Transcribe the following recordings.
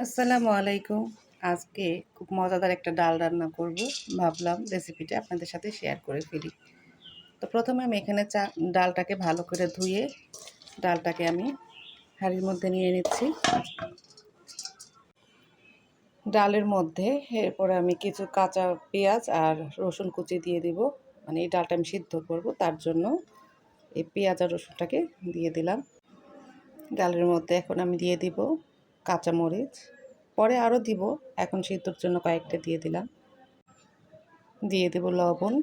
আসসালামু আলাইকুম। আজকে খুব মজাদার একটা ডাল রান্না করব। ভাবলাম রেসিপিটা আপনাদের সাথে শেয়ার করে ফেলি। তো প্রথমে আমি এখানে ডালটাকে ভালো করে ধুয়ে ডালটাকে আমি হাঁড়ির মধ্যে নিয়ে নিচ্ছি। ডালের মধ্যে এরপরে আমি কিছু কাঁচা পেঁয়াজ আর রসুন কুচি দিয়ে দিব। মানে এই ডালটা আমি সিদ্ধ করব, তার জন্য এই পেঁয়াজ আর রসুনটাকে দিয়ে দিলাম। ডালের মধ্যে এখন আমি দিয়ে দিব কাঁচামরিচ, পরে আরও দিব, এখন সিদ্ধর জন্য কয়েকটা দিয়ে দিলাম। দিয়ে দেব লবণ,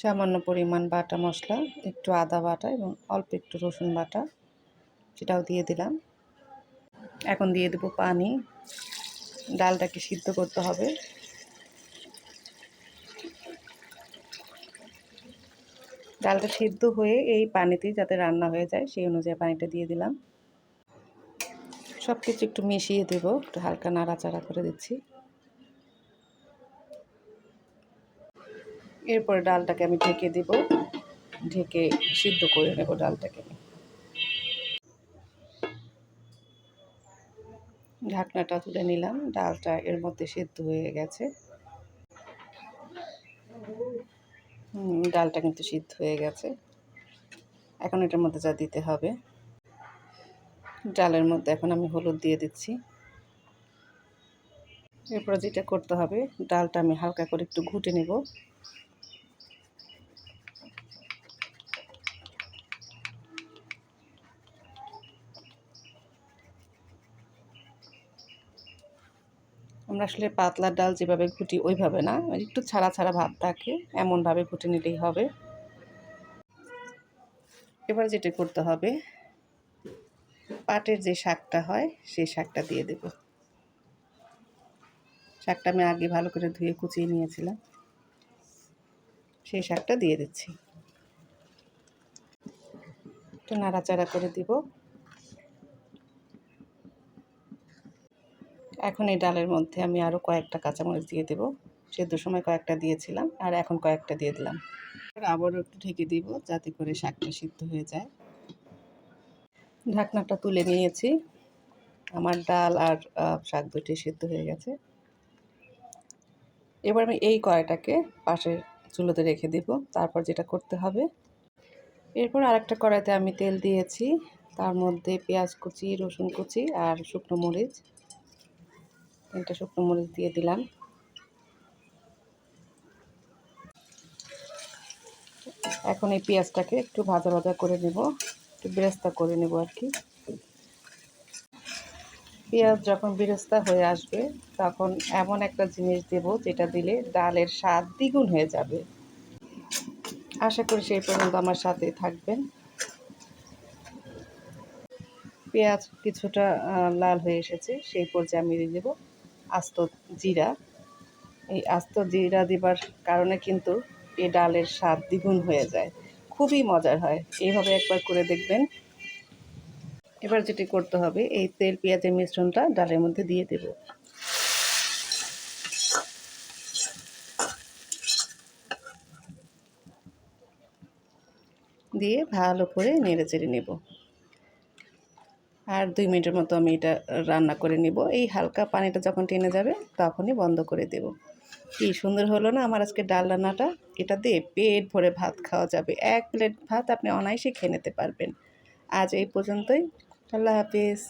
সামান্য পরিমাণ বাটা মশলা, একটু আদা বাটা এবং অল্প একটু রসুন বাটা, সেটাও দিয়ে দিলাম। এখন দিয়ে দেব পানি। ডালটাকে সিদ্ধ করতে হবে। ডালটা সিদ্ধ হয়ে এই পানিতেই যাতে রান্না হয়ে যায় সেই অনুযায়ী পানিটা দিয়ে দিলাম। সব কিছু একটু মিশিয়ে দেব, একটু হালকা নাড়াচাড়া করে দিচ্ছি। এরপরে ডালটাকে আমি ঢেকে দেব, ঢেকে সিদ্ধ করে নেব ডালটাকে। ঢাকনাটা তুলে নিলাম, ডালটা এর মধ্যে সিদ্ধ হয়ে গেছে। ডালটা কিন্তু সিদ্ধ হয়ে গেছে। এখন এটার মধ্যে যা দিতে হবে, ডালের মধ্যে এখন আমি হলুদ দিয়ে দিচ্ছি। এরপরে যেটা করতে হবে, ডালটা আমি হালকা করে একটু ঘুটে নেব। আমরা আসলে পাতলা ডাল যেভাবে ঘুটি ওইভাবে না, একটু ছাড়া ছাড়া ভাব থাকে, এমনভাবে ঘুটে নিলেই হবে। এবার যেটা করতে হবে, পাটের যে শাকটা হয় সেই শাকটা দিয়ে দেব। শাকটা আমি আগে ভালো করে ধুয়ে কুচিয়ে নিয়েছিলাম, সেই শাকটা দিয়ে দিচ্ছি। একটু নাড়াচাড়া করে দিব। এখন এই ডালের মধ্যে আমি আরও কয়েকটা কাঁচামরিচ দিয়ে দেব। সেদ্ধর সময় কয়েকটা দিয়েছিলাম আর এখন কয়েকটা দিয়ে দিলাম। আবারও একটু ঢেকে দিব যাতে করে শাকটা সিদ্ধ হয়ে যায়। ঢাকনাটা তুলে নিয়েছি। আমার ডাল আর শাক দুটি সিদ্ধ হয়ে গেছে। এবার আমি এই কড়াইটাকে পাশের চুলোতে রেখে দিব। তারপর যেটা করতে হবে, এরপর আরেকটা কড়াইতে আমি তেল দিয়েছি, তার মধ্যে পেঁয়াজ কুচি, রসুন কুচি আর শুকনো মরিচ, 3টা শুকনো মরিচ দিয়ে দিলাম। এখন এই পেঁয়াজটাকে একটু ভাজা ভাজা করে নেব, একটু বেরেস্তা করে নেব আর কি। পেঁয়াজ যখন বেরেস্তা হয়ে আসবে তখন এমন একটা জিনিস দেব যেটা দিলে ডালের স্বাদ দ্বিগুণ হয়ে যাবে। আশা করি সেই পর্যন্ত আমার সাথেই থাকবেন। পেঁয়াজ কিছুটা লাল হয়ে এসেছে, সেই পর্যায়ে আমি দিয়ে দেব আস্ত জিরা। এই আস্ত জিরা দিবার কারণে কিন্তু এই ডালের স্বাদ দ্বিগুণ হয়ে যায়, খুবই মজার হয়। এইভাবে একবার করে দেখবেন। এবার যেটি করতে হবে, এই তেল পেঁয়াজের মিশ্রণটা ডালের মধ্যে দিয়ে দেব। দিয়ে ভালো করে নেড়ে চেড়ে নেব। আর 2 মিনিটের মতো আমি এটা রান্না করে নেব। এই হালকা পানিটা যখন টেনে যাবে তখনই বন্ধ করে দেব। কি সুন্দর হলো না আমার আজকে ডাল রান্নাটা! এটা দিয়ে পেট ভরে ভাত খাওয়া যাবে। 1 প্লেট ভাত আপনি অনায়াসে খেয়ে নিতে পারবেন। আজ এই পর্যন্তই। আল্লাহ হাফেজ।